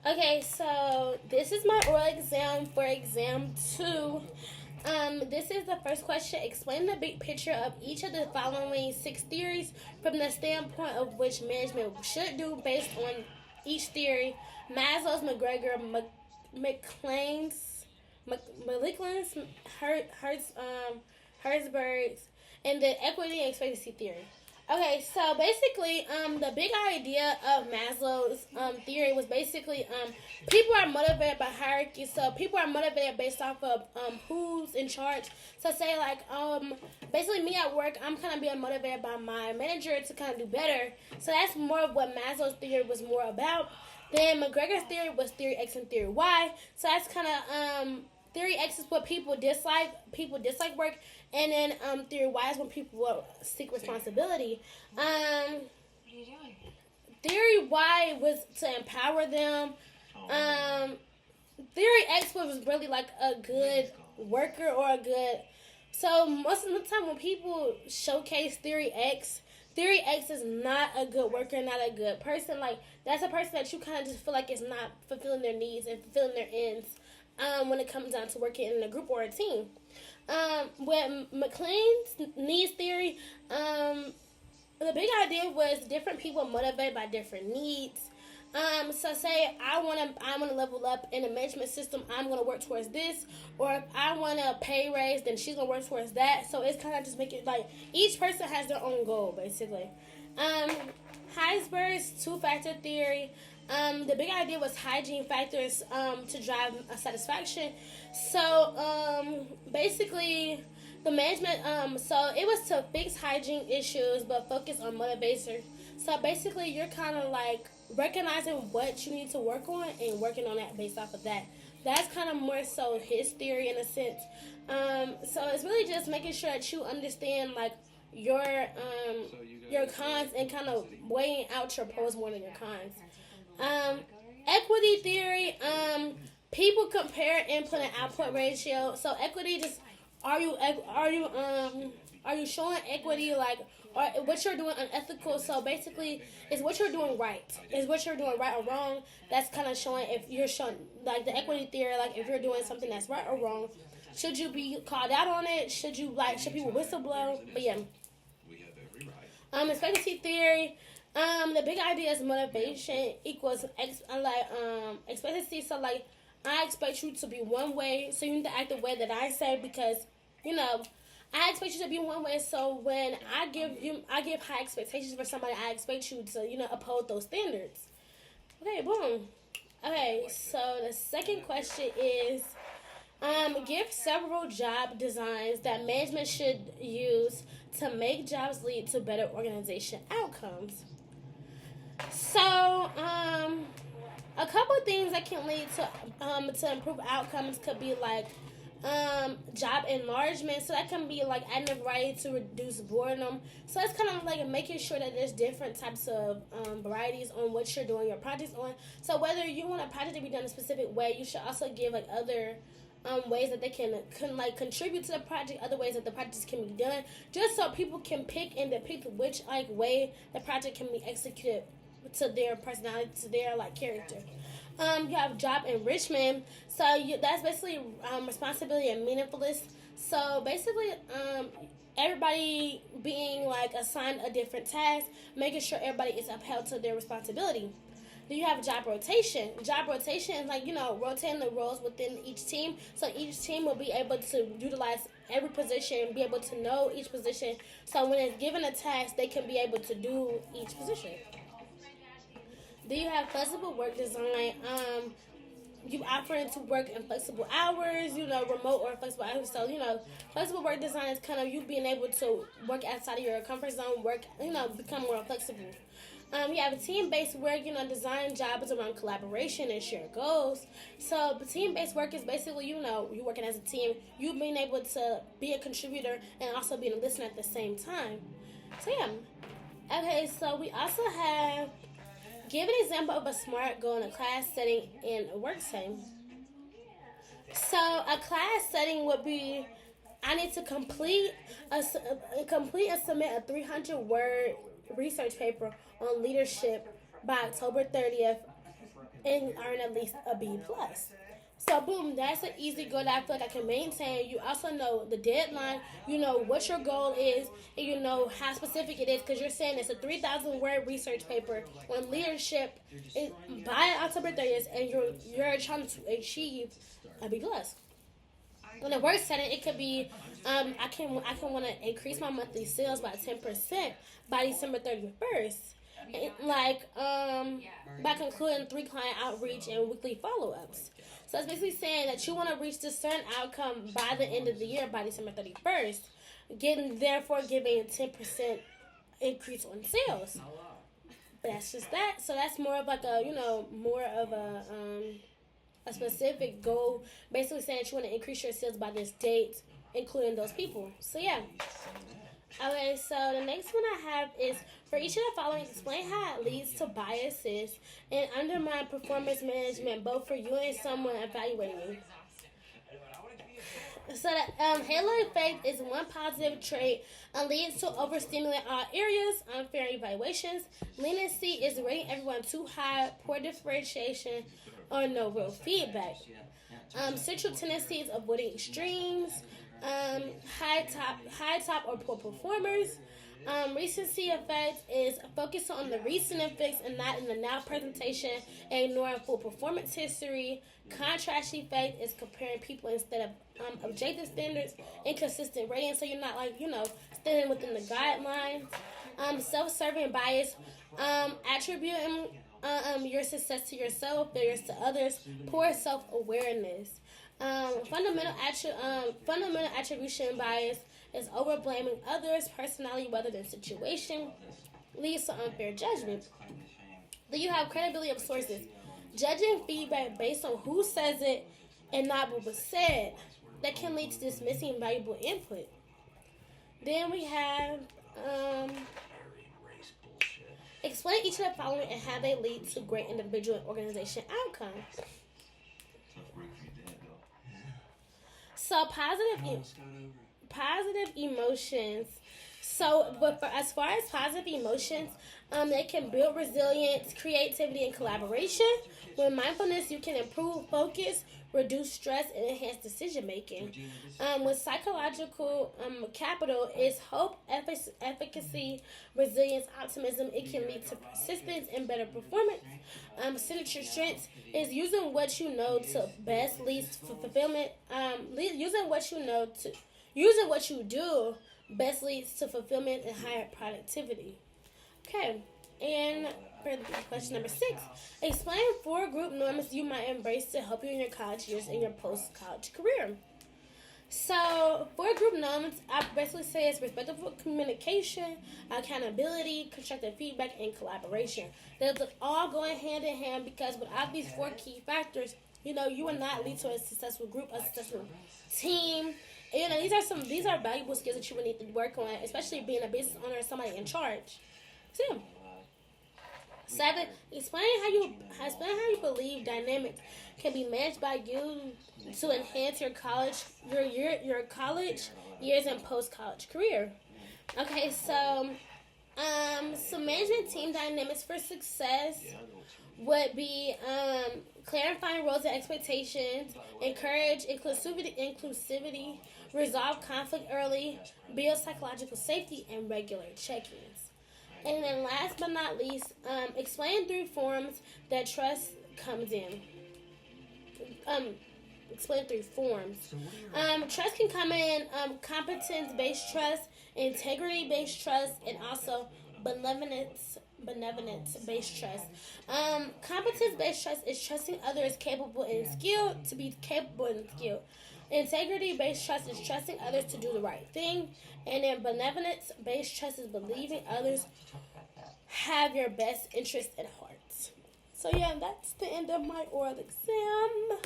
Okay, so this is my oral exam for exam 2. This is the first question. Explain the big picture of each of the following 6 theories from the standpoint of which management should do based on each theory. Maslow's, McGregor, McLean's, McLean's, Herzberg's, and the equity and expectancy theory. Okay, so basically, the big idea of Maslow's theory was basically people are motivated by hierarchy. So people are motivated based off of who's in charge. So say like basically me at work, I'm kind of being motivated by my manager to kind of do better. So that's more of what Maslow's theory was more about. Then McGregor's theory was theory X and theory Y. So that's kind of theory X is what people dislike. People dislike work, and then theory Y is when people will seek responsibility. What are you doing? Theory Y was to empower them. Um, theory X was really like a good worker or a good. So most of the time when people showcase Theory X is not a good worker, not a good person. Like that's a person that you kind of just feel like is not fulfilling their needs and fulfilling their ends. When it comes down to working in a group or a team. With McLean's needs theory, the big idea was different people motivated by different needs. So say I wanna level up in the management system, I'm gonna work towards this, or if I want a pay raise, then she's gonna work towards that. So it's kind of just make it like each person has their own goal basically. Um, Heisberg's two-factor theory. The big idea was hygiene factors to drive satisfaction. So basically, the management. So it was to fix hygiene issues, but focus on motivation. So basically, you're kind of like recognizing what you need to work on and working on that based off of that. That's kind of more so his theory in a sense. So it's really just making sure that you understand like your cons and kind of weighing out your pros more than your cons. Um, Equity theory. People compare input and output ratio. So equity just are you showing equity like or what you're doing unethical? So basically, is what you're doing right? Is what you're doing right or wrong? That's kind of showing if you're showing like the equity theory. Like if you're doing something that's right or wrong, should you be called out on it? Should people whistleblow? But yeah. Expectancy theory. The big idea is motivation equals expectancy. So like, I expect you to be one way, so you need to act the way that I say because, you know, I expect you to be one way. So when I give high expectations for somebody. I expect you to, uphold those standards. Okay, boom. Okay, so the second question is, give several job designs that management should use to make jobs lead to better organization outcomes. So, a couple of things that can lead to improve outcomes could be like job enlargement. So that can be like adding a variety to reduce boredom. So it's kind of like making sure that there's different types of varieties on what you're doing your projects on. So whether you want a project to be done a specific way, you should also give like other ways that they can like contribute to the project, other ways that the projects can be done, just so people can pick and depict which like way the project can be executed to their personality, to their like character. You have job enrichment, so that's basically responsibility and meaningfulness. So basically, everybody being like assigned a different task, making sure everybody is upheld to their responsibility. Then you have job rotation. Job rotation is like, rotating the roles within each team. So each team will be able to utilize every position, be able to know each position. So when it's given a task, they can be able to do each position. Then you have flexible work design. You offering to work in flexible hours, remote or flexible hours. So, flexible work design is kind of you being able to work outside of your comfort zone, become more flexible. You have team-based work, design jobs around collaboration and shared goals. So team-based work is basically, you working as a team, you being able to be a contributor and also being a listener at the same time. So yeah. Okay, so we also have give an example of a smart goal in a class setting and a work setting. So a class setting would be I need to complete and submit a 300-word research paper on leadership by October 30th and earn at least a B plus. So boom, that's an easy goal that I feel like I can maintain. You also know the deadline, you know what your goal is, and you know how specific it is because you're saying it's a 3,000 word research paper on leadership by October 30th, and you're trying to achieve a B plus. In the work setting, it could be I can want to increase my monthly sales by 10% by December 31st. By concluding 3 client outreach and weekly follow ups. So it's basically saying that you want to reach this certain outcome by the end of the year, by December 31st, therefore giving a 10% increase on sales. But that's just that. So that's more of like a, more of a specific goal, basically saying that you want to increase your sales by this date, including those people. So yeah. Okay, so the next one I have is for each of the following, explain how it leads to biases and undermine performance management, both for you and someone evaluating you. So the halo effect is one positive trait and leads to overstimulate all areas, unfair evaluations. Leniency is rating everyone too high, poor differentiation, or no real feedback. Central tendencies, avoiding extremes. High top or poor performers. Recency effect is focusing on the recent effects and not in the now presentation and ignoring full performance history. Contrast effect is comparing people instead of objective standards. Inconsistent rating, so you're not staying within the guidelines. Self-serving bias, attributing your success to yourself, failures to others. Poor self-awareness. Fundamental attribution bias is over blaming others, personality rather than situation, leads to unfair judgment. Then you have credibility of sources, judging feedback based on who says it and not what was said. That can lead to dismissing valuable input. Then we have explain each of the following and how they lead to great individual and organization outcomes. So positive emotions. So, as far as positive emotions, they can build resilience, creativity, and collaboration. With mindfulness, you can improve focus, reduce stress, and enhance decision making. With psychological capital is hope, efficacy, resilience, optimism. It can lead to persistence and better performance. Signature strengths is using what you know to best leads to fulfillment. Using what you do best leads to fulfillment and higher productivity. Okay, and for question number 6, explain 4 group norms you might embrace to help you in your college years and your post-college career. So, 4 group norms, I basically say it's respectful communication, accountability, constructive feedback, and collaboration. They're all going hand in hand because without these 4 key factors, you will not lead to a successful group, a successful team. These are valuable skills that you will need to work on, especially being a business owner or somebody in charge. So, 7, explain how you believe dynamics can be managed by you to enhance your college years and post college career. Okay, so management team dynamics for success would be clarifying roles and expectations, encourage inclusivity, resolve conflict early, build psychological safety, and regular check-ins. And then last but not least, explain 3 forms that trust comes in. Explain 3 forms. Trust can come in competence-based trust, integrity-based trust, and also benevolence-based trust. Competence-based trust is trusting others capable and skilled to be capable and skilled. Integrity-based trust is trusting others to do the right thing. And then benevolence-based trust is believing others have your best interest at heart. So yeah, that's the end of my oral exam.